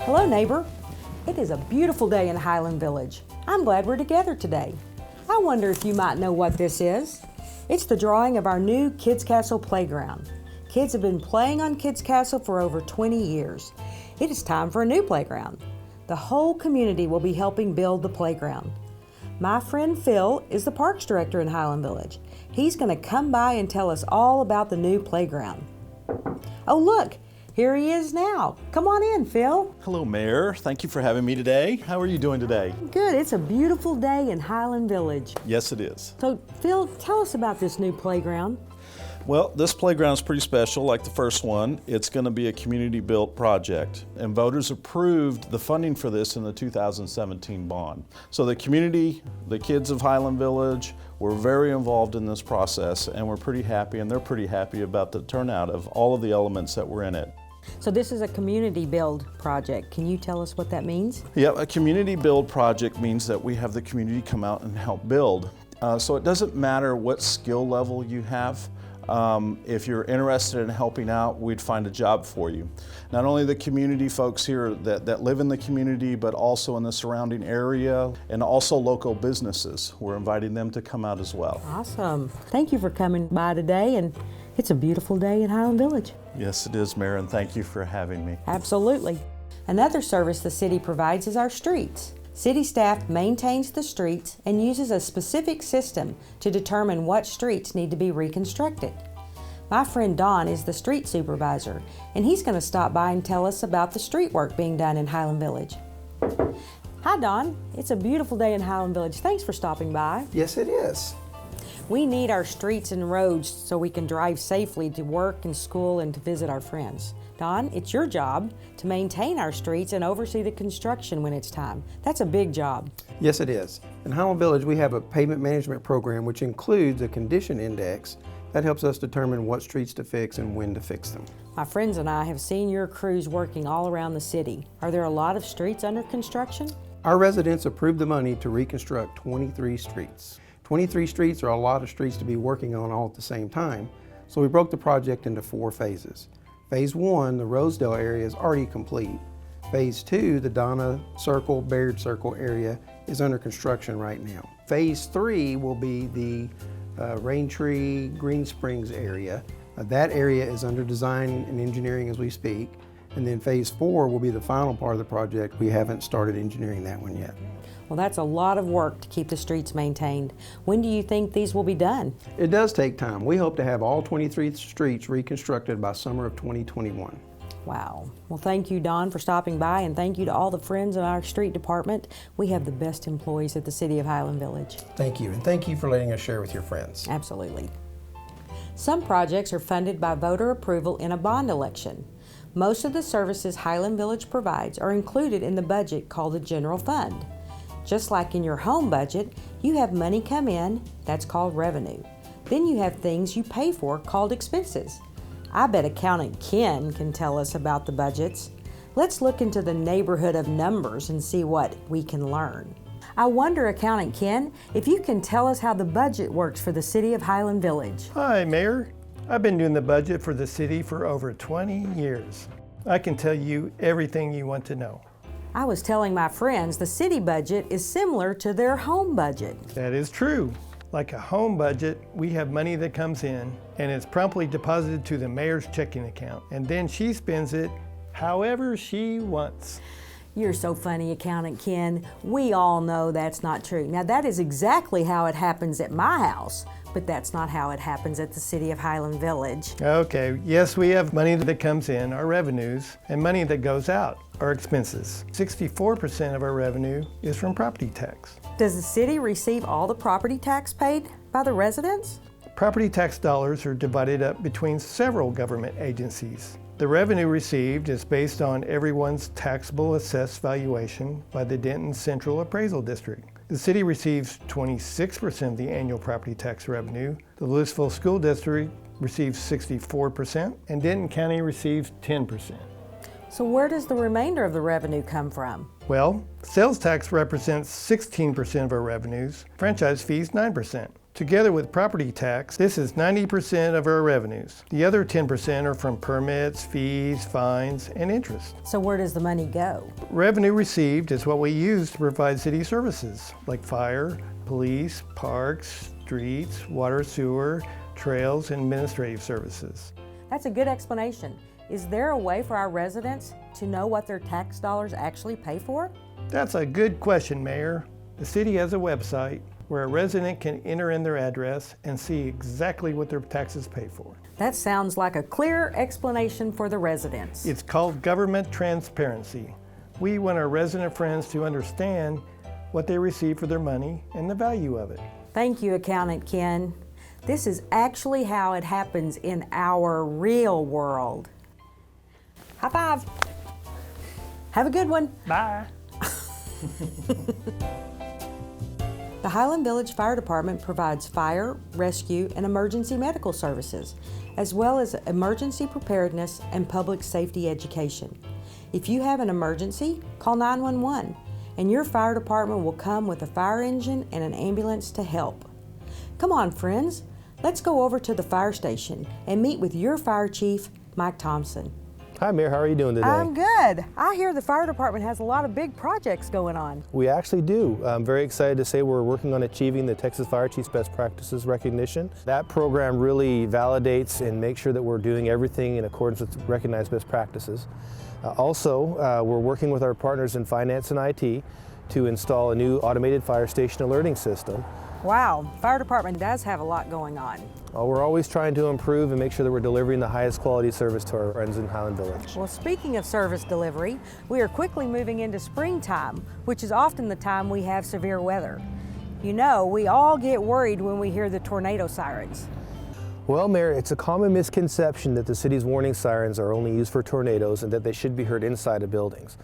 Hello, neighbor. It is a beautiful day in Highland Village. I'm glad we're together today. I wonder if you might know what this is. It's the drawing of our new Kids Castle playground. Kids have been playing on Kids Castle for over 20 years. It is time for a new playground. The whole community will be helping build the playground. My friend Phil is the Parks Director in Highland Village. He's going to come by and tell us all about the new playground. Oh, look, here he is now. Come on in, Phil. Hello, Mayor. Thank you for having me today. How are you doing today? Good. It's a beautiful day in Highland Village. Yes, it is. So, Phil, tell us about this new playground. Well, this playground is pretty special, like the first one. It's going to be a community-built project, and voters approved the funding for this in the 2017 bond. So the community, the kids of Highland Village, were very involved in this process, and we're pretty happy, and they're pretty happy about the turnout of all of the elements that were in it. So this is a community build project. Can you tell us what that means? Yeah, a community build project means that we have the community come out and help build. So it doesn't matter what skill level you have. If you're interested in helping out, we'd find a job for you. Not only the community folks here that live in the community, but also in the surrounding area, and also local businesses. We're inviting them to come out as well. Awesome. Thank you for coming by today, and it's a beautiful day in Highland Village. Yes, it is, Mayor, and thank you for having me. Absolutely. Another service the city provides is our streets. City staff maintains the streets and uses a specific system to determine what streets need to be reconstructed. My friend Don is the street supervisor, and he's going to stop by and tell us about the street work being done in Highland Village. Hi, Don. It's a beautiful day in Highland Village. Thanks for stopping by. Yes, it is. We need our streets and roads so we can drive safely to work and school and to visit our friends. Don, it's your job to maintain our streets and oversee the construction when it's time. That's a big job. Yes, it is. In Highland Village, we have a pavement management program which includes a condition index that helps us determine what streets to fix and when to fix them. My friends and I have seen your crews working all around the city. Are there a lot of streets under construction? Our residents approved the money to reconstruct 23 streets. 23 streets are a lot of streets to be working on all at the same time, so we broke the project into 4 phases. Phase 1, the Rosedale area, is already complete. Phase 2, the Donna Circle, Baird Circle area, is under construction right now. Phase 3 will be the Raintree, Green Springs area. That area is under design and engineering as we speak. And then Phase 4 will be the final part of the project. We haven't started engineering that one yet. Well, that's a lot of work to keep the streets maintained. When do you think these will be done? It does take time. We hope to have all 23 streets reconstructed by summer of 2021. Wow. Well, thank you, Don, for stopping by, and thank you to all the friends in our street department. We have the best employees at the City of Highland Village. Thank you, and thank you for letting us share with your friends. Absolutely. Some projects are funded by voter approval in a bond election. Most of the services Highland Village provides are included in the budget called the General Fund. Just like in your home budget, you have money come in, that's called revenue. Then you have things you pay for called expenses. I bet Accountant Ken can tell us about the budgets. Let's look into the neighborhood of numbers and see what we can learn. I wonder, Accountant Ken, if you can tell us how the budget works for the City of Highland Village. Hi, Mayor. I've been doing the budget for the city for over 20 years. I can tell you everything you want to know. I was telling my friends the city budget is similar to their home budget. That is true. Like a home budget, we have money that comes in and it's promptly deposited to the mayor's checking account, and then she spends it however she wants. You're so funny, Accountant Ken. We all know that's not true. Now, that is exactly how it happens at my house, but that's not how it happens at the City of Highland Village. Okay, yes, we have money that comes in, our revenues, and money that goes out, our expenses. 64% of our revenue is from property tax. Does the city receive all the property tax paid by the residents? Property tax dollars are divided up between several government agencies. The revenue received is based on everyone's taxable assessed valuation by the Denton Central Appraisal District. The city receives 26% of the annual property tax revenue. The Louisville School District receives 64%, and Denton County receives 10%. So where does the remainder of the revenue come from? Well, sales tax represents 16% of our revenues, franchise fees 9%. Together with property tax, this is 90% of our revenues. The other 10% are from permits, fees, fines, and interest. So where does the money go? Revenue received is what we use to provide city services like fire, police, parks, streets, water, sewer, trails, and administrative services. That's a good explanation. Is there a way for our residents to know what their tax dollars actually pay for? That's a good question, Mayor. The city has a website where a resident can enter in their address and see exactly what their taxes pay for. That sounds like a clear explanation for the residents. It's called government transparency. We want our resident friends to understand what they receive for their money and the value of it. Thank you, Accountant Ken. This is actually how it happens in our real world. High five. Have a good one. Bye. The Highland Village Fire Department provides fire, rescue, and emergency medical services, as well as emergency preparedness and public safety education. If you have an emergency, call 911, and your fire department will come with a fire engine and an ambulance to help. Come on, friends, let's go over to the fire station and meet with your fire chief, Mike Thompson. Hi Mayor, how are you doing today? I'm good. I hear the fire department has a lot of big projects going on. We actually do. I'm very excited to say we're working on achieving the Texas Fire Chiefs Best Practices recognition. That program really validates and makes sure that we're doing everything in accordance with recognized best practices. Also, we're working with our partners in finance and IT to install a new automated fire station alerting system. Wow, fire department does have a lot going on. We're always trying to improve and make sure that we're delivering the highest quality service to our friends in Highland Village. Well, speaking of service delivery, we are quickly moving into springtime, which is often the time we have severe weather. You know, we all get worried when we hear the tornado sirens. Well, Mayor, it's a common misconception that the city's warning sirens are only used for tornadoes and that they should be heard inside of buildings.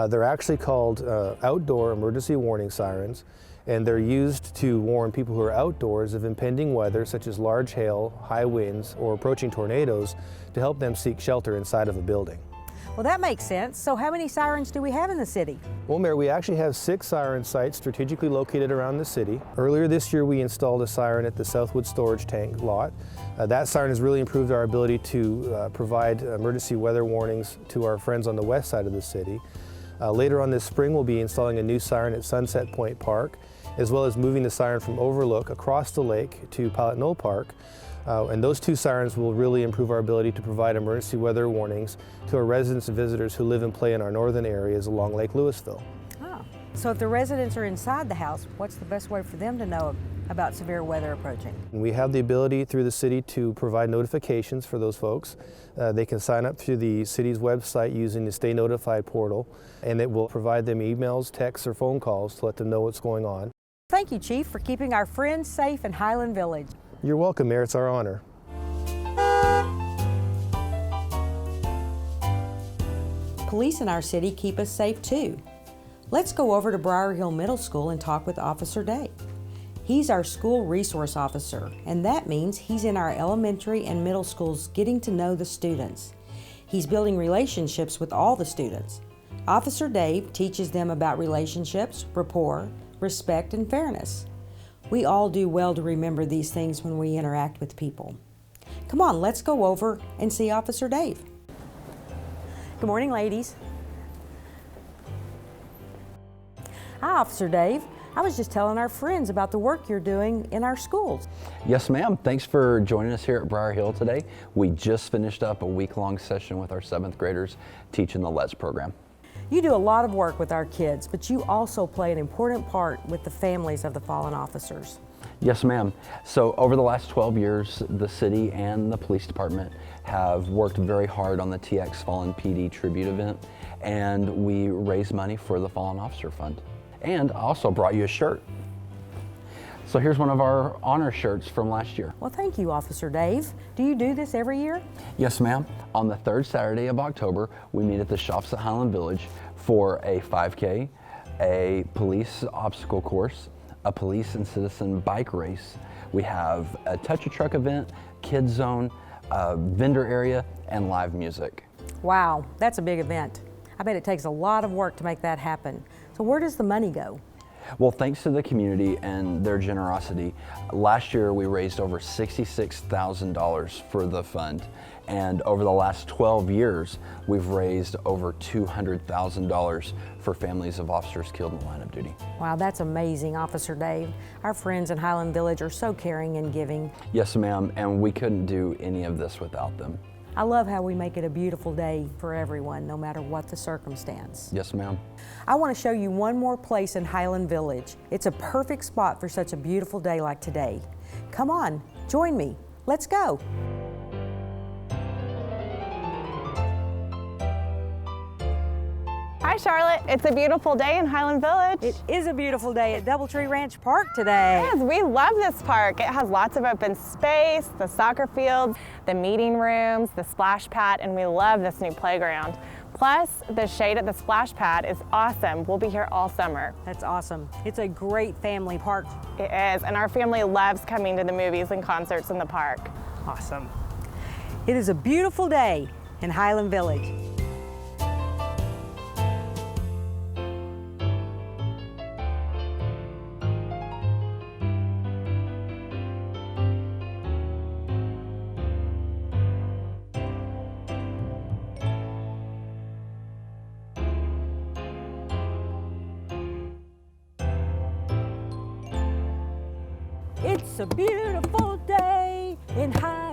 They're actually called outdoor emergency warning sirens, and they're used to warn people who are outdoors of impending weather such as large hail, high winds, or approaching tornadoes to help them seek shelter inside of a building. Well, that makes sense. So how many sirens do we have in the city? Well, Mayor, we actually have 6 siren sites strategically located around the city. Earlier this year, we installed a siren at the Southwood Storage Tank lot. That siren has really improved our ability to provide emergency weather warnings to our friends on the west side of the city. Later on this spring, we'll be installing a new siren at Sunset Point Park, as well as moving the siren from Overlook across the lake to Pilot Knoll Park. And those 2 sirens will really improve our ability to provide emergency weather warnings to our residents and visitors who live and play in our northern areas along Lake Lewisville. Oh, so if the residents are inside the house, what's the best way for them to know about severe weather approaching? And we have the ability through the city to provide notifications for those folks. They can sign up through the city's website using the Stay Notified portal, and it will provide them emails, texts, or phone calls to let them know what's going on. Thank you, Chief, for keeping our friends safe in Highland Village. You're welcome, Mayor. It's our honor. Police in our city keep us safe too. Let's go over to Briar Hill Middle School and talk with Officer Dave. He's our school resource officer, and that means he's in our elementary and middle schools getting to know the students. He's building relationships with all the students. Officer Dave teaches them about relationships, rapport, respect, and fairness. We all do well to remember these things when we interact with people. Come on, let's go over and see Officer Dave. Good morning, ladies. Hi, Officer Dave. I was just telling our friends about the work you're doing in our schools. Yes, ma'am. Thanks for joining us here at Briar Hill today. We just finished up a week-long session with our 7th graders teaching the LETS program. You do a lot of work with our kids, but you also play an important part with the families of the fallen officers. Yes, ma'am. So over the last 12 years, the city and the police department have worked very hard on the TX Fallen PD tribute event, and we raised money for the Fallen Officer Fund. And I also brought you a shirt. So here's one of our honor shirts from last year. Well, thank you, Officer Dave. Do you do this every year? Yes, ma'am. On the 3rd Saturday of October, we meet at the shops at Highland Village for a 5K, a police obstacle course, a police and citizen bike race. We have a Touch a Truck event, kids zone, a vendor area, and live music. Wow, that's a big event. I bet it takes a lot of work to make that happen. So where does the money go? Well, thanks to the community and their generosity, last year we raised over $66,000 for the fund. And over the last 12 years, we've raised over $200,000 for families of officers killed in the line of duty. Wow, that's amazing, Officer Dave. Our friends in Highland Village are so caring and giving. Yes, ma'am, and we couldn't do any of this without them. I love how we make it a beautiful day for everyone, no matter what the circumstance. Yes, ma'am. I want to show you one more place in Highland Village. It's a perfect spot for such a beautiful day like today. Come on, join me. Let's go. Hi Charlotte, it's a beautiful day in Highland Village. It is a beautiful day at Doubletree Ranch Park today. Yes, we love this park. It has lots of open space, the soccer fields, the meeting rooms, the splash pad, and we love this new playground. Plus, the shade at the splash pad is awesome. We'll be here all summer. That's awesome. It's a great family park. It is, and our family loves coming to the movies and concerts in the park. Awesome. It is a beautiful day in Highland Village. It's a beautiful day in Highland